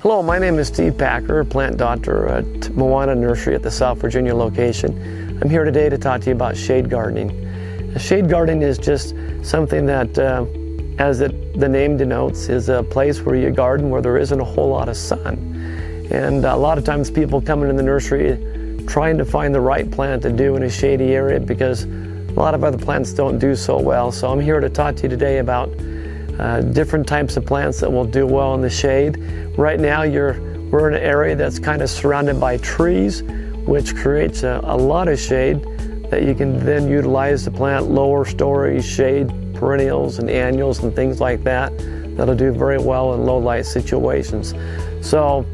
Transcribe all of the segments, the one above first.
Hello, my name is Steve Packer, plant doctor at Moana Nursery at the South Virginia location. I'm here today to talk to you about shade gardening. Shade gardening is just something that, as the name denotes, is a place where you garden where there isn't a whole lot of sun. And a lot of times people come into the nursery trying to find the right plant to do in a shady area because a lot of other plants don't do so well. So I'm here to talk to you today about different types of plants that will do well in the shade. Right now we're in an area that's kind of surrounded by trees, which creates a lot of shade that you can then utilize to plant lower story shade perennials and annuals and things like that that'll do very well in low light situations. So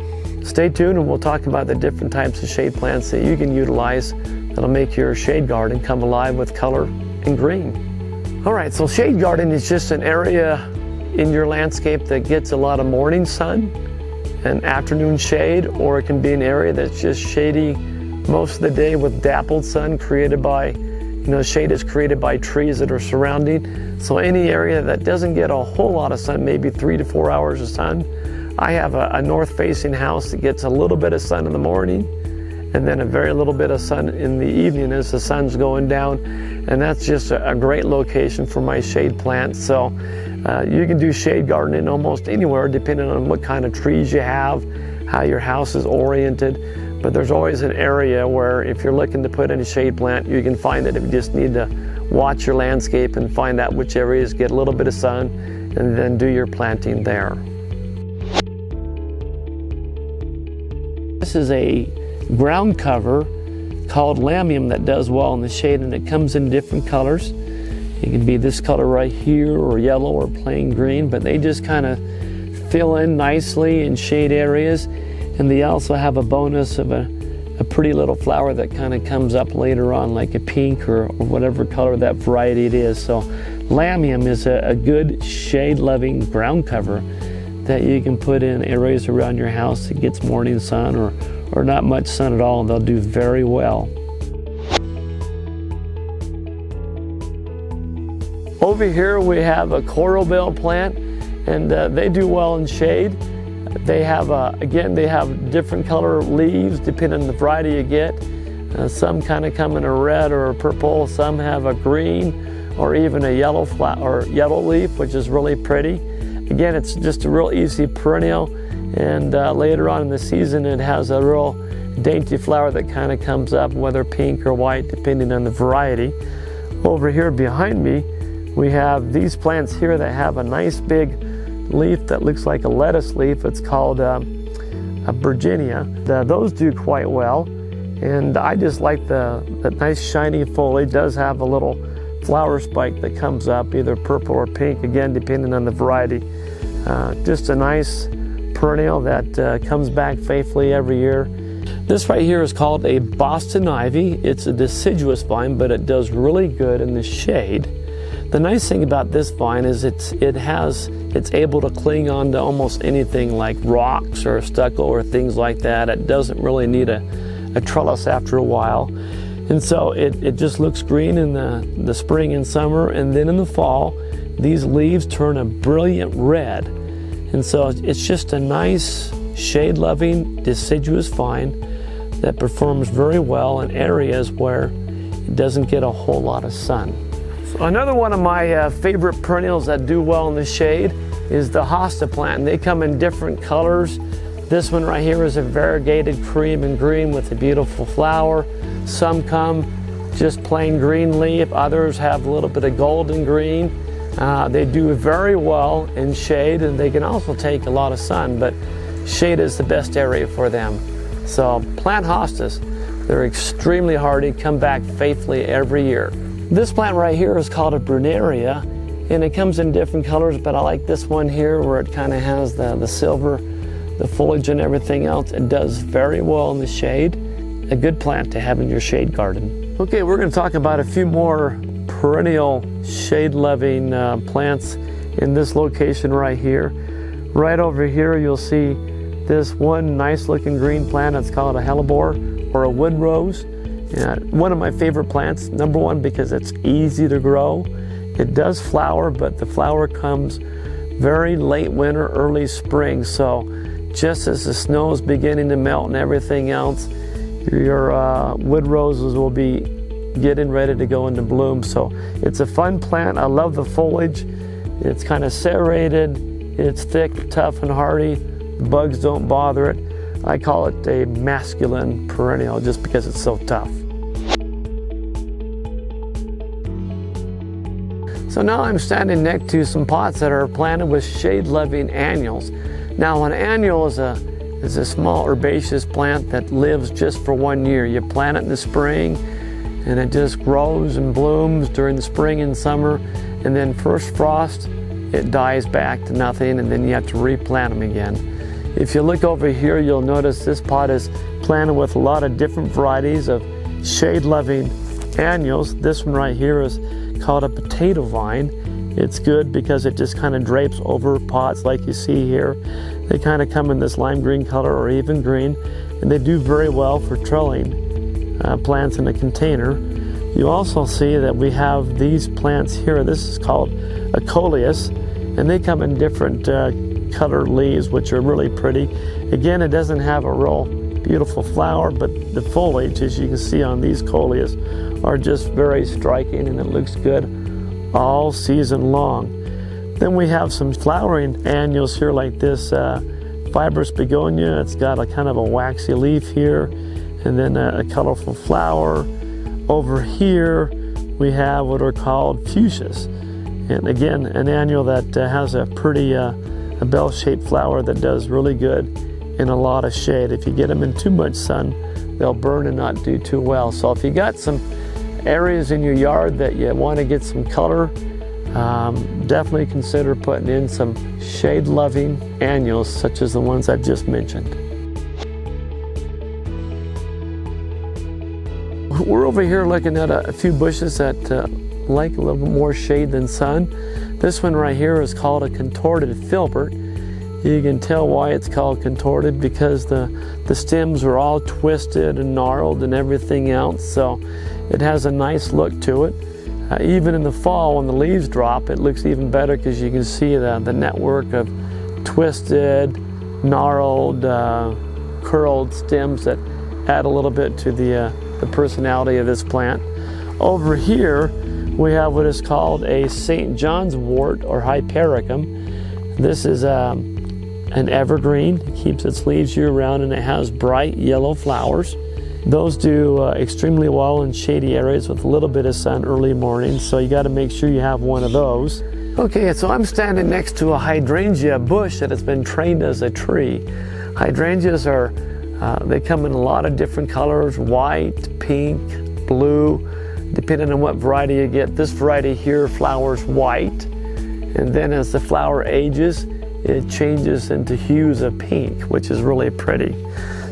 stay tuned and we'll talk about the different types of shade plants that you can utilize that'll make your shade garden come alive with color and green. All right, so shade garden is just an area in your landscape that gets a lot of morning sun and afternoon shade, or it can be an area that's just shady most of the day with dappled sun created by, shade is created by trees that are surrounding. So any area that doesn't get a whole lot of sun, maybe 3 to 4 hours of sun. I have a north-facing house that gets a little bit of sun in the morning and then a very little bit of sun in the evening as the sun's going down. And that's just a great location for my shade plants. So you can do shade gardening almost anywhere depending on what kind of trees you have, how your house is oriented. But there's always an area where if you're looking to put in a shade plant, you can find it if you just need to watch your landscape and find out which areas get a little bit of sun and then do your planting there. This is a ground cover called lamium that does well in the shade, and it comes in different colors. It can be this color right here, or yellow, or plain green, but they just kind of fill in nicely in shade areas. And they also have a bonus of a pretty little flower that kind of comes up later on, like a pink or whatever color that variety it is. So lamium is a good shade-loving ground cover that you can put in areas around your house that gets morning sun or not much sun at all, and they'll do very well. Over here we have a coral bell plant, and they do well in shade. They have, again, they have different color leaves depending on the variety you get. Some kind of come in a red or a purple, some have a green or even a yellow flower or yellow leaf, which is really pretty. Again, it's just a real easy perennial, and later on in the season it has a real dainty flower that kind of comes up, whether pink or white, depending on the variety. Over here behind me, we have these plants here that have a nice big leaf that looks like a lettuce leaf. It's called a Virginia. Those do quite well, and I just like the nice shiny foliage. It does have a little flower spike that comes up, either purple or pink, again depending on the variety. Just a nice perennial that comes back faithfully every year. This right here is called a Boston ivy. It's a deciduous vine, but it does really good in the shade. The nice thing about this vine is it's able to cling on to almost anything like rocks or stucco or things like that. It doesn't really need a trellis after a while. And so it just looks green in the spring and summer, and then in the fall these leaves turn a brilliant red. And so it's just a nice shade-loving deciduous vine that performs very well in areas where it doesn't get a whole lot of sun. So another one of my favorite perennials that do well in the shade is the hosta plant. And they come in different colors. This one right here is a variegated cream and green with a beautiful flower. Some come just plain green leaf, others have a little bit of golden green. They do very well in shade, and they can also take a lot of sun, but shade is the best area for them. So plant hostas. They're extremely hardy, come back faithfully every year. This plant right here is called a brunaria, and it comes in different colors, but I like this one here where it kind of has the silver, the foliage and everything else. It does very well in the shade. A good plant to have in your shade garden. Okay, we're going to talk about a few more perennial shade-loving plants in this location right here. Right over here you'll see this one nice looking green plant. It's called a hellebore or a wood rose. One of my favorite plants, number one, because it's easy to grow. It does flower, but the flower comes very late winter, early spring. So just as the snow is beginning to melt and everything else, your wood roses will be getting ready to go into bloom. So it's a fun plant. I love the foliage. It's kind of serrated. It's thick, tough, and hardy. The bugs don't bother it. I call it a masculine perennial just because it's so tough. So now I'm standing next to some pots that are planted with shade-loving annuals. Now an annual is a small herbaceous plant that lives just for 1 year. You plant it in the spring and it just grows and blooms during the spring and summer, and then first frost it dies back to nothing, and then you have to replant them again. If you look over here, you'll notice this pot is planted with a lot of different varieties of shade-loving annuals. This one right here is called a potato vine. It's good because it just kind of drapes over pots like you see here. They kind of come in this lime green color or even green, and they do very well for trelling plants in a container. You also see that we have these plants here. This is called a coleus, and they come in different colored leaves, which are really pretty. Again, it doesn't have a real beautiful flower, but the foliage, as you can see on these coleus, are just very striking, and it looks good all season long. Then we have some flowering annuals here, like this fibrous begonia. It's got a kind of a waxy leaf here, and then a colorful flower. Over here we have what are called fuchsias, and again an annual that has a pretty a bell-shaped flower that does really good in a lot of shade. If you get them in too much sun, they'll burn and not do too well. So if you got some areas in your yard that you want to get some color, definitely consider putting in some shade-loving annuals such as the ones I've just mentioned. We're over here looking at a few bushes that like a little bit more shade than sun. This one right here is called a contorted filbert. You can tell why it's called contorted because the stems are all twisted and gnarled and everything else, so it has a nice look to it. Even in the fall when the leaves drop, it looks even better because you can see the network of twisted, gnarled, curled stems that add a little bit to the personality of this plant. Over here we have what is called a St. John's wort or hypericum. This is an evergreen. It keeps its leaves year-round, and it has bright yellow flowers. Those do extremely well in shady areas with a little bit of sun early morning, so you got to make sure you have one of those. Okay, so I'm standing next to a hydrangea bush that has been trained as a tree. Hydrangeas are they come in a lot of different colors: white, pink, blue, depending on what variety you get. This variety here flowers white, and then as the flower ages, it changes into hues of pink, which is really pretty.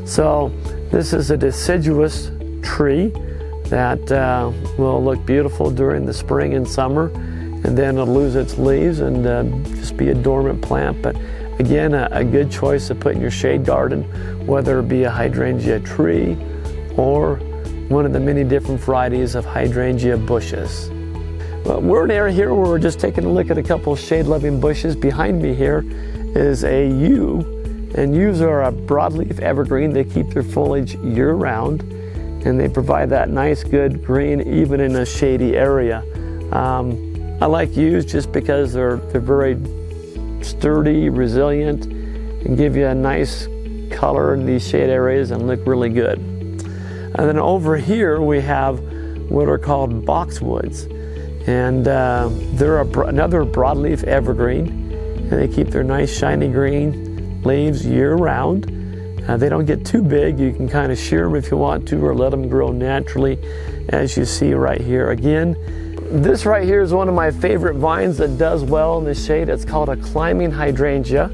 So this is a deciduous tree that will look beautiful during the spring and summer, and then it'll lose its leaves and just be a dormant plant. But again, a good choice to put in your shade garden, whether it be a hydrangea tree or one of the many different varieties of hydrangea bushes. Well, we're in an area here where we're just taking a look at a couple of shade-loving bushes. Behind me here is a yew, and yews are a broadleaf evergreen. They keep their foliage year-round, and they provide that nice, good green even in a shady area. I like yews just because they're very sturdy, resilient, and give you a nice color in these shade areas and look really good. And then over here we have what are called boxwoods, and they're another broadleaf evergreen, and they keep their nice shiny green leaves year-round. They don't get too big. You can kind of shear them if you want to, or let them grow naturally, as you see right here. Again, this right here is one of my favorite vines that does well in the shade. It's called a climbing hydrangea.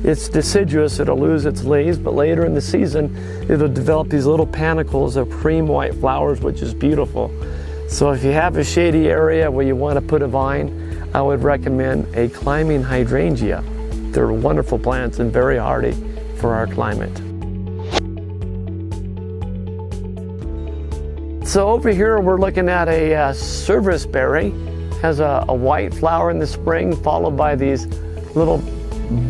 It's deciduous, it'll lose its leaves, but later in the season it'll develop these little panicles of cream white flowers, which is beautiful. So if you have a shady area where you want to put a vine, I would recommend a climbing hydrangea. They're wonderful plants and very hardy for our climate. So over here we're looking at a serviceberry. Has a white flower in the spring, followed by these little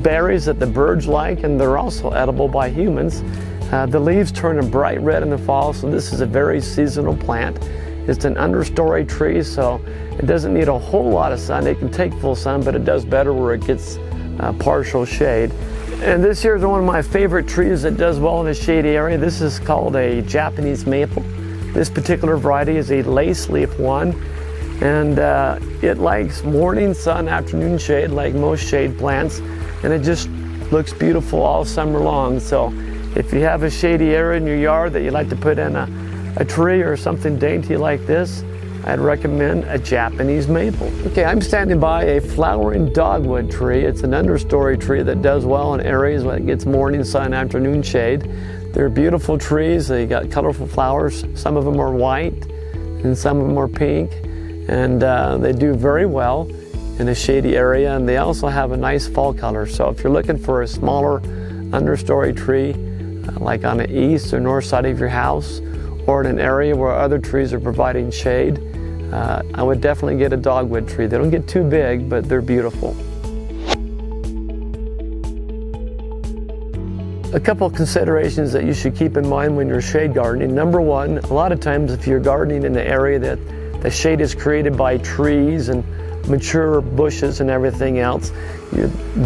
berries that the birds like, and they're also edible by humans. The leaves turn a bright red in the fall, so this is a very seasonal plant. It's an understory tree, so it doesn't need a whole lot of sun. It can take full sun, but it does better where it gets partial shade. And this here is one of my favorite trees that does well in a shady area. This is called a Japanese maple. This particular variety is a lace leaf one, and it likes morning sun, afternoon shade like most shade plants, and it just looks beautiful all summer long. So if you have a shady area in your yard that you'd like to put in a tree or something dainty like this, I'd recommend a Japanese maple. Okay, I'm standing by a flowering dogwood tree. It's an understory tree that does well in areas where it gets morning sun, afternoon shade. They're beautiful trees. They got colorful flowers. Some of them are white and some of them are pink. And they do very well in a shady area, and they also have a nice fall color. So if you're looking for a smaller understory tree, like on the east or north side of your house, or in an area where other trees are providing shade, I would definitely get a dogwood tree. They don't get too big, but they're beautiful. A couple of considerations that you should keep in mind when you're shade gardening. Number one, a lot of times if you're gardening in an area that the shade is created by trees and mature bushes and everything else,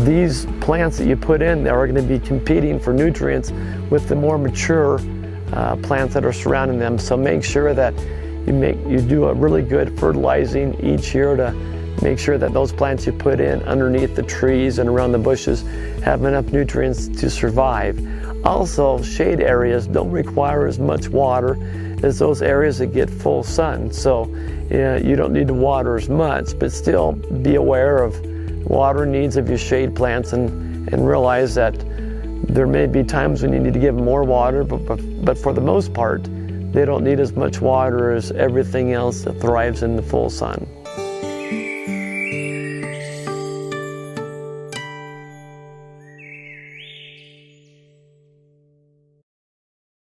these plants that you put in there are going to be competing for nutrients with the more mature plants that are surrounding them. So make sure that you do a really good fertilizing each year to make sure that those plants you put in underneath the trees and around the bushes have enough nutrients to survive. Also, shade areas don't require as much water as those areas that get full sun. So you don't need to water as much, but still be aware of water needs of your shade plants and realize that there may be times when you need to give them more water, but for the most part, they don't need as much water as everything else that thrives in the full sun.